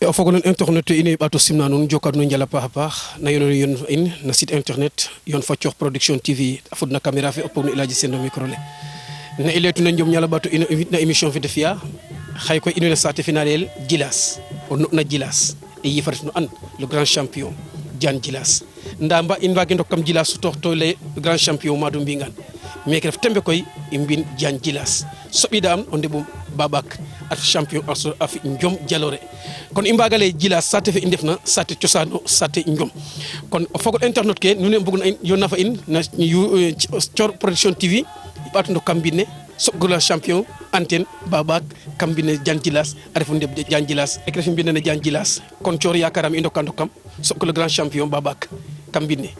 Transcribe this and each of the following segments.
e o fogolon internet ine ɓato simna nuun jokad nuun njala paax a paax na yono yon in na site internet yon Facoox Production TV a fudna caméra fe o pog no Elhadji Sene no micro le na i letuna njom ñala ɓato ino na émission fe te fiya xay koy ino na saate fe na leyel Djilass o na Djilass e yifaret no an le grand champion Diane Djilass nda mba in mbage ndok kam Djilass sutoox to leye grand champion Madou Mbingaan meke ref tembe koy i mbin Diane Djilass soɓida am o ndeɓum Babak at champion a fi njom jaloore kon i mbaga leye Djilass saate fe i ndefna saate cosaan o saate njom kon o fogol internet ke nuun mbug na in yonna fa in na Facoox Production TV i ɓato ndok kam mbine soɓgola champion antenne Babak kam mbine Diane Djilass a refu ndeɓ Diane Djilass ek ref mbine ne Diane Djilass kon Thior yakaram i ndoka ndokam soɓko le grand champion Babak kam mbine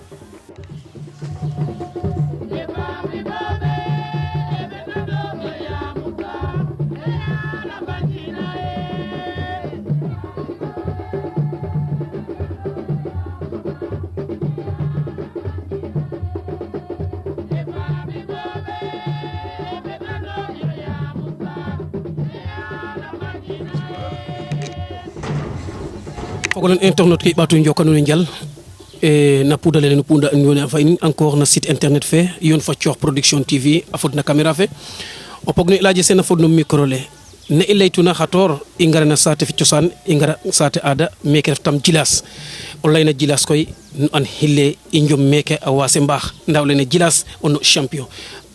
fogolon internet ke ɓato njoka nuun njal na pudale le no punda nune fa in encore na site internet fe yon Facoox Production TV a fod na caméra fe o pog no Elhadji Sene a fod no micro le ne i leytuna xator i ngara na saate fi cosaan i ngara saate aada meke ref tam Djilass o leyna Djilass koy nu an xile i njom meke a waase mbaax ndaw lene Djilass o no champion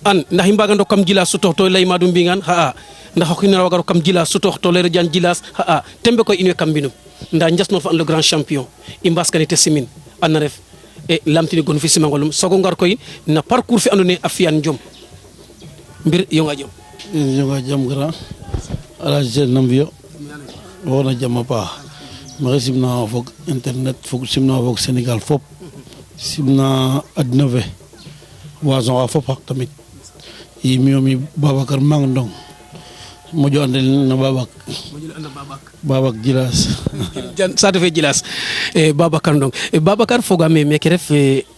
an ndax i mbaga ndok kam Djilass sutoox to ley Madou Mbingaan xa'a ndax o xina waga rok kam Djilass sutoox to leyre Diane Djilass xa'a tembe koy in way kam mbinum nda njas fa an le grand champion i mbaskane te simin ana ref e lamtini gon fi simangolum sogo ngar koy na parcours fi andone a fiyan njom mbir yonga jom grand Elhadji Sene nam fiyo wona jama paax maxey simna fog internet fog simna fog Sénégal fop simna adna fe wasoxa fop xaq tamit i miyo mi Babacar Mang Ndong moƴo andel na Babak Djilass saate fe Djilass Babacar Ndong Babacar fogame meke ref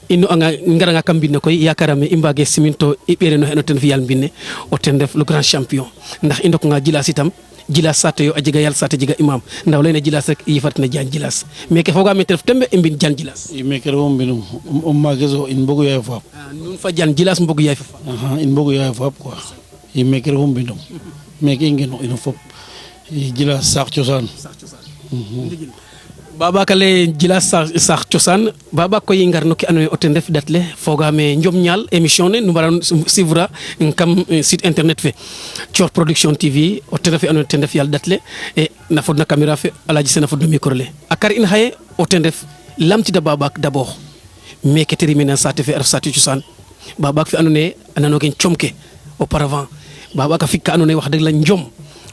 ino anga ngaranga kam mbine koy yakarame i mbage simin to i ɓereno xeno ten fiyal mbine o ten ref le grand champion ndax i ndokanga Djilass itam Djilass saate yo a jega yal saate jega imam ndaw leyne Djilass rek i yifatina Diane Djilass meke fogame te ref tembe i mbin Diane Djilass i meke refo mbinum o mageso in mbogu yaay faap nuun fa Diane Djilass mbogu yaay fa faap in mbogu yaay faap quoi i meke refo mbinum meke i ngeno ino fop i Djilass saax cosaan Babak ale Djilass saax cosaan Babak koy i ngar no ke andoona yee o ten ref dat le fogaame njom ñaal émission ne nu mbara suivre kam site internet fe Facoox Production TV o ten ref andoona yee ten ref yaal dat le e na fod na caméra fe Elhadji Sene a fod no micro le a kar in xaye o ten ref lamtida Babak d'abord meke te rimena saate fe a ref saate cosaan Babak fe andoona yee a nanooge com ke auparavant Babak a fik ka andoona yee wax dëgg la njom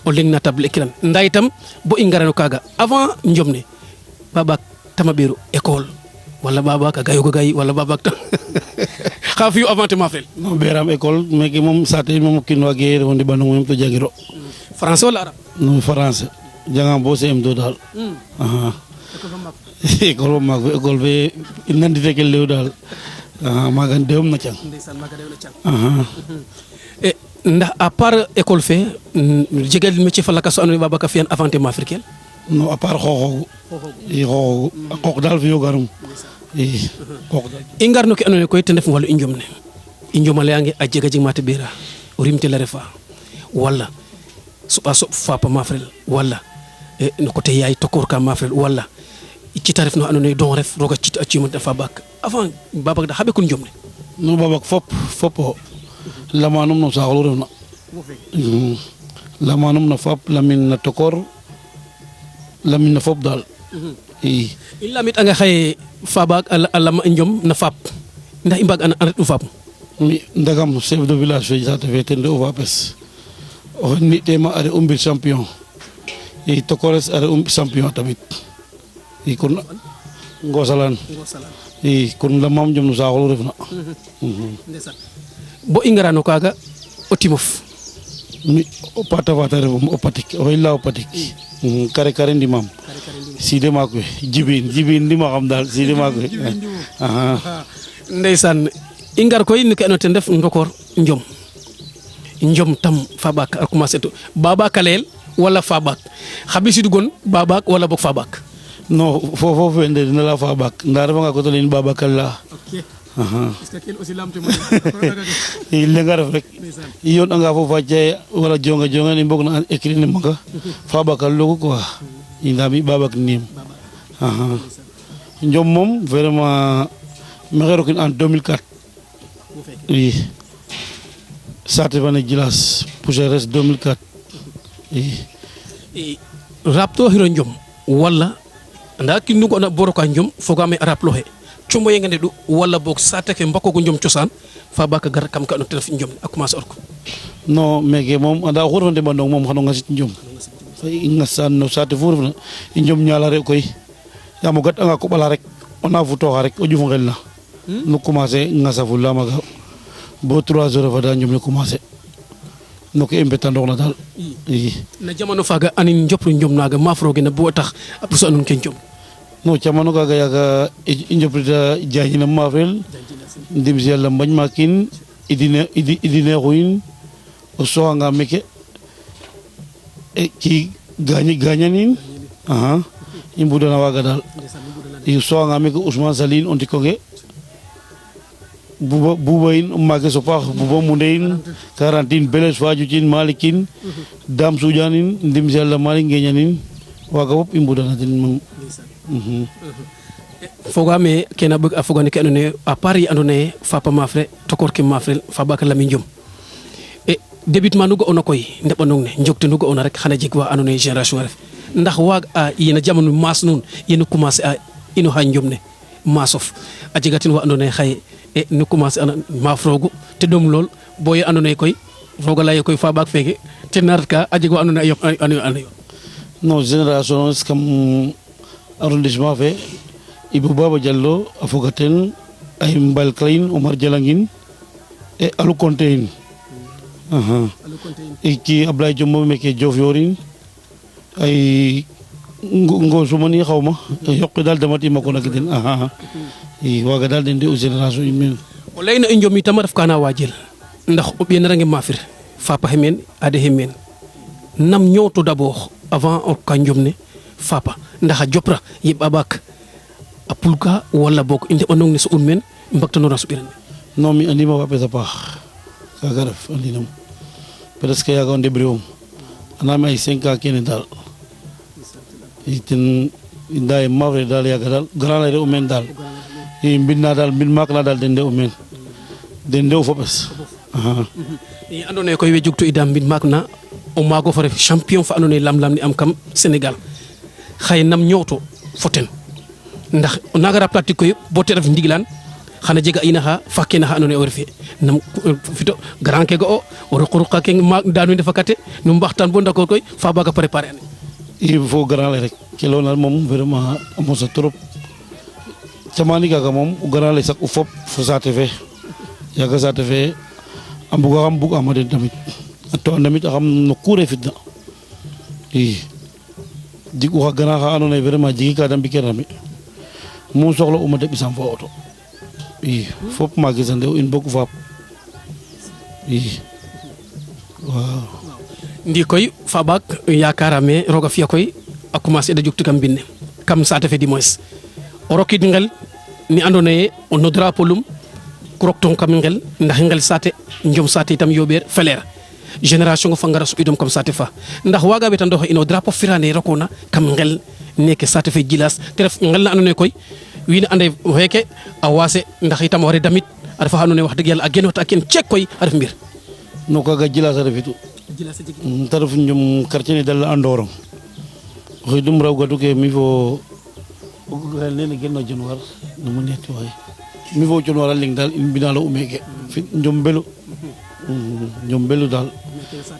o leng na table kiran nda itam bo i ngarano kaaga avant njom ne Babak tama ɓeeru école wala Babak a gayogo gay wala Babak tam xa fi'u avant te mafel no ɓeeraam école meke moom saate moom o kiin waage refo ndeɓanong mem to jagiro français wala arabe no français jangam bo CM2 daal école fo maak fe école fe i nandite ke lew daal maaga ndeum na cang ndax à part école fe jegel métier fa lakas so andoona yee Babak a fi'an avant te mafrikel no à part xooxoogu i xooxoogu a qooq daal fiyo garum i qooq daal i ngar no ke andoona yee koy ten ref walum i njom ne i njom a layange a jega jeg mate ɓeera o rimtel a refa wala soɓa soɓ faapa mafrel wala no côté yaay tokoor ka mafrel wala cita ref no andoona yee don ref roog a cit a ci'imata fa Babak avant Babak da xa ɓekun njom ne no Babak fop o lamanum no saaxlu refna lamanum na fap lamin na tokor lamin na fop daal i lamit anga xaye Babak a lama njom na fap ndax i mbaag a ret u fap mi ndagam chef de village fe saate fe ten re'u fapes oxe mi tema a re'u mbir champion i tokores a re'u champion tamit i kon Ngosalan i kon lamam njom no saaxlu refna bo i ngara no kaaga o timof mi o pata fata refum o Patik oxey la o Patik kare ndimam Sidi maak we jibin ndima xam daal Sidi maak we ndeysaan i ngar koy no ke andoona yee ten ref ndokor njom njom tam fa ɓaak a commencer to Babak a layel wala Fabak xabisi dugon Babak wala bok Fabak non fofo fende dina la Fabak nda refa nga ko to lin Babakar la est-ce que ken aussi lamte mo i lenga ref rek i yon anga fofa jaye wala jonga ni mbog na écrit ne maga Fabakar logo quoi i ndami Babak nim njom moom vraiment maxey rokin en 2004 oui saate fane Djilas Poucheres 2004 i rapto hiro njom wala anda kindu ko na boroka njom fogame raplo he cumbo yengande du wala bok sate ke mbako ko njom ciosan Fabak gar kam ka no telef njom ak commencer orko non meke moom anda xur fande bandong moom xano ngasit njom fay ngasan no saate fur na njom ñala re koy yamo gat anga ko bala rek ona futoxa rek o jufo ngel na nu commencer ngasa fu la maga bo 3 heures fa da njom ne commencer no ke embeta ndox na dal na jamono faga anin njopru njom naga mafroge na bo tax apuso anun ken njom no camano kaga yaga i njoprita jajina mafrel ndim si yalla mbañ makin idine xuyin o soxanga meke ki gañanin i mbudana waga dal i soxanga meke Ousmane Saline o ndikonge buba in mage so paax buba munde in Karantine Blaise Fadiouth Malick in Dame Soudiane in ndim si yalla Malick Ngeñanin waga fop i mbudana den fogame kena bëgg a fogane ke andone à part yi andone Fapa Mafre tokor ke Mafre Fabak Lamine Diom e débutement nugo ona koy ndeɓanong ne njokte nugo ona rek xana jeg wa andone génération ref ndax waag a yena jamono mas nun yena commencer a ino ha Diom ne masof a jegatin wa andone xaye e nu commencer ana mafrogu te dom lol boye andone koy roga lay koy Fabak feke te narka a jeg wa andone ayo non génération kam arrondissement fe Ibou Baba Diallo a foga ten ay Mbal Klein Omar Jalangin e Alu Kontein e ki Ablaye Diom mo meke Diofior ay ngo sumani xawma yoqi dal damati mako nak den i waga dal den de génération in o leyna i Diom itam ref kana wajel ndax o ɓiyen range mafir Fapa hemen ade hemen nam ñowto d'abord avant o ka Diom ne Fapa ndax a jopra ye Babak a pulka wala bok inde onong ne so un men mbaktanora so ɓiran non mi andima wa pesa paax kaga ref andinam presque yaga o ndeɓriwom anami ay 5 ans kene dal ten nda mafre dal yaga dal grand lay re o men dal i mbidna dal mbid maak na dal den nde o men den ndew fopes i andone koy we jugto ida mbid maak na o maago fa ref champion fa andone lam ni am kam Sénégal xaye nam ñowto fo ten ndax o naga raptati koy bo te ref ndiglan xana jega ina xa fakke na xa andone o refe nam fito grand ke go o ruqa ke ma danu ndefa kate nu mbaxtan bo ndako koy fa baga préparer ane il faut grand lay rek ke lona mom vraiment a mosa trop camani kaga mom o grand lay sak u fop fo saate fe yaga saate fe a mbuga xam bug ama den tamit to andamit a xam no ku refitna i dig u xa grand xa ando naye vraiment jigi ka da mbikeer nami mu soxla uma de ɓisam fo auto i fop magisa ndew in bog faap i waaw ndi koy Fabak yakarame roga fiya koy a commencer da jukti kam binne kam saate fe di moins o rokid ngel ni andona ye o no drapeau lum kurok ton kam ngel ndax ngel saate Diom saate itam yoɓeer feleer génération ngo fa ngara suɓidom kam saate fa ndax waga ɓeta ndoxe ino drapeau firane rokona kam ngel neke saate fe Djilas te ref ngel na andona ye koy wiin ande xeke a wase ndax itam ware damit a refa andona ye wax deg yalla a genota a ken ceek koy a ref mbir no kaga Djilas a refitu te ref Diom quartier ne dal a Ndorong oxe dum raw gadu ke mi fo xel nene gen no Dionewar namo neeti waay mi fo Dionewar a leng dal in mbinalo u meke fi Diom Mbelu Diom Mbelu dal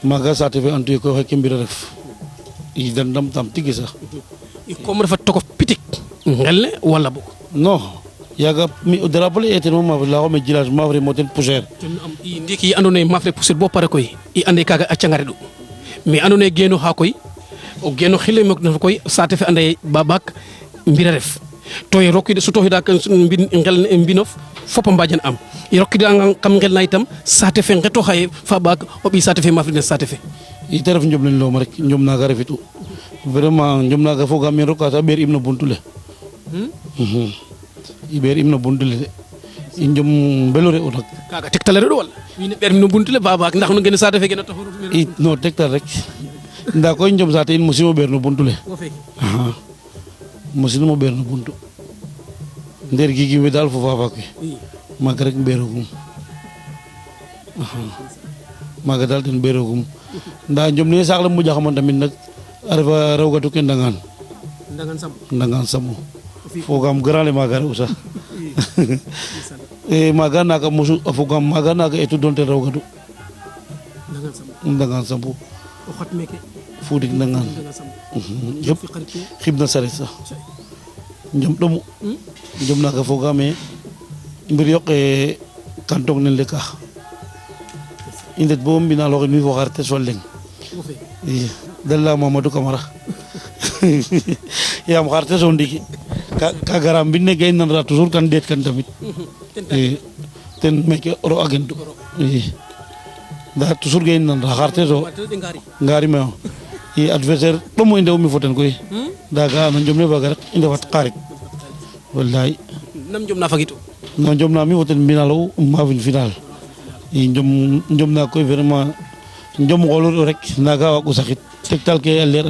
maga saate fe antu ye koy xeke mbir a ref i dan ndam tam tigi sax comme refa tokof pitik ngel ne wala bok non yaga mi o drapeau le eten mom la xome Djilas mafre mo ten poussière ten am i ndiki andona ye mafre poussière bo pare koy i ande kaga a cangare du mais andona ye genu xa koy o geno xile mok na koy saate fe ande Babak mbira ref to ye rokide sutoxida kan ngel mbinof fop a mbajan am i rokkida kam ngel na itam saate fe ngeto xaye fa ɓaak o ɓiy saate fe maaf ne saate fe i te ref njom len looma rek njom naaga refitu vraiment njom naaga fogaam men roka ta ɓeer im no buntu le i ɓeer im no buntu le de i njom mbelo re o nak kaga tegtale reɗo wala wiin we ɓeer no buntu le ba ɓaak ndax no ngene saate fe gena taxu i no tegtal rek nda koy njom saate in mosimo ɓeer no buntu le mosinimo ɓeer no buntu nder gigim we daal fo fafaak we maaga rek ɓeerogum maaga daal ten ɓeerogum nda njom ne saax le moƴa xama tamit nak a refa rawgatu ke ndangaan sambu fogaam grand le maaga re'u sax maaga naga mosu a fogaam maaga naga etu doon ten rawgatu ndangaan sambu o xat meke fuudik ndangaan yëpp xibna saret sax njom ɗomu njom naga fogaame mbir yoqe kan tong nen leka i ndet bo mbinaloxin mi fo xarte sol leng i den leya Mamadou Camara yaam xarte so ndiki ka gara mbin ne ga i nanra toujours kan ndeet kan tamit i ten meke oro a gentu i nda toujours ga i nanra xarte so ngari meyo i adversaire ɗomu i ndew mi fo ten koy nda ga no njom ne faga rek i ndefat xarit wallahi nam njom na fagitu no njom na mi fo ten mbinalo maafin final i njom na koy vraiment njom ngolu rek naga waagu saxit tegtal ke a leer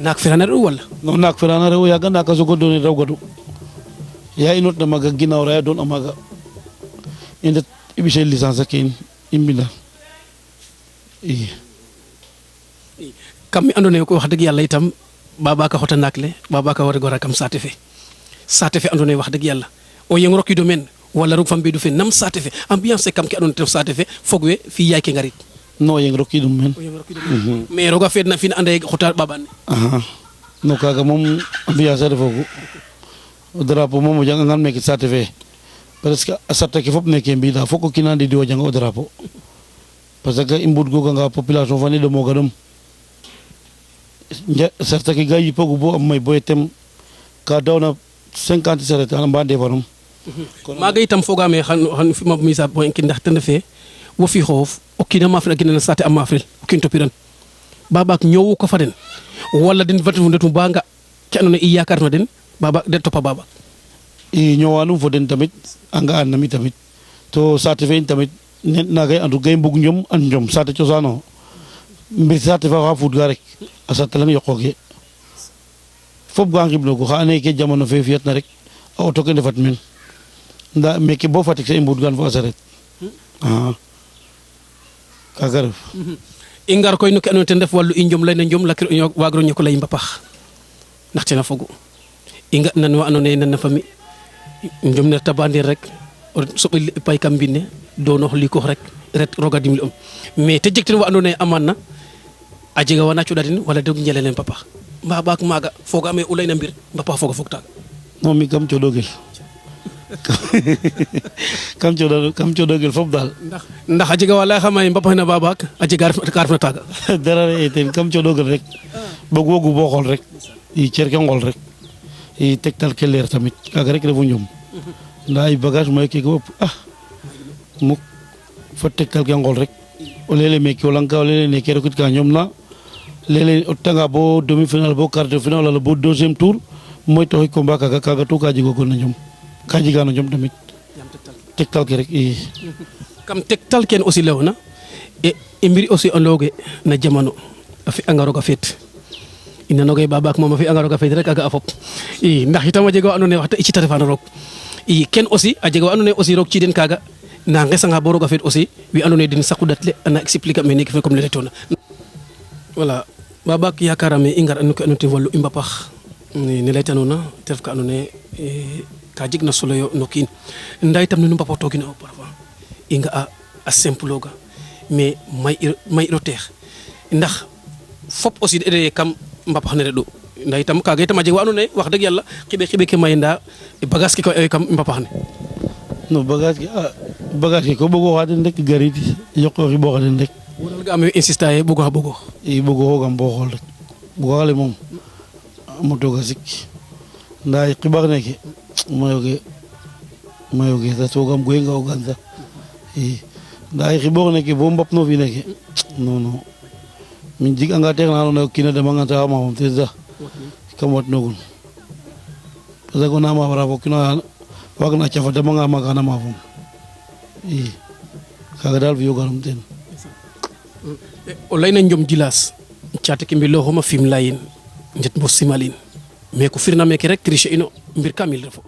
naak firana reɗu wala no naak firana rew yaga naka sogo doone rawgadu ya i notna maaga ginaaw raya doon a maaga i ndet i ɓise licence ke in i mbina i kam mi andoona yee koy wax dëgg yàlla itam babaka xota naak le babaka war gora kam saate fe andoona yee wax dëgg yàlla o yeng rokiido men wala roog fa mbeedu fe nam saate fe ambiance kam ke andoona yee ten saate fe fog we fi yaay ke ngarit no yeng rokiidum men mais roga feedna fin ande xota ɓaɓaan ne no kaaga moom ambiance a refoogu o drapeau moom o jangangan meke saate fe presque a sarta ke fop neke mbi'da fok o kiin a ndidi o janga o drapeau parce que i mbudgooganga population fa ne ɗomooga ɗom sarta ke ga yipoogu bo a may bo tem ka dawna 50 saret a mba ndefanum maaga itam fogaame xan fima mise point ke ndax ten refe wo fi xoof o kiin a maafel a gena saate a maafel o kiin topiran ba ɓaak ñoowu ko fa den wala den fat ndetu ba nga ke andoona yee i yakarna den baba de topa baba i ñowanum fo den tamit a nga'an nami tamit to saate fe in tamit naga i andu ga i mbug njom an njom saate cosaan o mbir saate fa xa fuudga rek a saate lang yoqooge fop ga ngibnoogu xa andoona yee ke jamano fe fiyatna rek a auto ke ndefat men nda meke bo Fatick sa i mbudgan fo a saret kaaga ref i ngar koy no ke andoona yee ten ref wallu i njom layna njom lakir waagiro ñako lay mbapax ndax ten a fogu i nga nan wa andoona yee nan na fami njom ne tabandir rek o soɓi pay kam mbine doonoox liikoox rek ret roog a dimle'ong mais te jeg ten wa andoona yee amaan na a jega wana cooɗa den wala de njalel nen mbapax mba ɓaak maaga foogaam ee o layna mbir mbapax fooga fog taaga non mi kam cooɗoogel kam cooɗoogel fop daal ndax a jega wa layaxama ye mbapax na ba ɓaak a jega ka refna taaga dara re ten kam cooɗoogel rek bog wogu bo xool rek i cer ke ngol rek i tegtal ke leer tamit kaaga rek refu njom nda ay bagage moy keke fop muk fo tegtal ke ngol rek o lele meke o lang ka o lele neke rokit ka ñom na lele o tanga bo demi final bo quart de final wala bo deuxième tour moy toxi combat kaga tout ka jegogol na njom ka jega no njom tamit tegtal ke rek i kam tegtal ken aussi lewna e mbiri aussi o looge na jamano a fi'anga roog a feet i nanooga ba ɓaak moom a fi'anga roog a feet rek a ga'a fop i ndax itam a jega wa andoona yee wax dëgg i cita refa no roog i ken aussi a jega wa andoona yee aussi roog ci'den kaaga na ngesanga bo roog a feet aussi we andoona yee den saqu dat le ana expliquer me neke fe comme ne laytoona voilà ba ɓaak yakarame i ngar no ke andoona yee ten wallu i mbapax ne laytanoona te ref ka andoona yee ka jegna solo yo no kiin ndaa itam nenu mbapatoogina auparavant i nga'a a simple oga mais may'iro teex ndax fop aussi de kam mbapax ne reɗu ndaa itam kaaga itam a jeg wa andoona yee wax dëgg yàlla xiɓe ke may ndaa bagage ke koy kam mbapax ne no bagage ke ko ɓogooxa den rek garid yoqooxi ɓooxa den rek wala ga am insista ye ɓogooxa ɓogoox i ɓogooxoogam bo xool rek ɓogooxale moom motooga sik ndaa xiɓax neke mayoge mayo ge sa sogam goy nga o ganza nda ay xibor neke bo mbap no fi neke non min jig anga tex na no kina de manga ta ma mom teza kamot nogun parce que na ma wara fo kino wagna chafa de manga magana ma fo kaga dal fi yogarum ten o layna njom jilas ciate ke mbilo homa fim layin njet bo simalin mais ko firna meke rek triche ino mbir kamil refo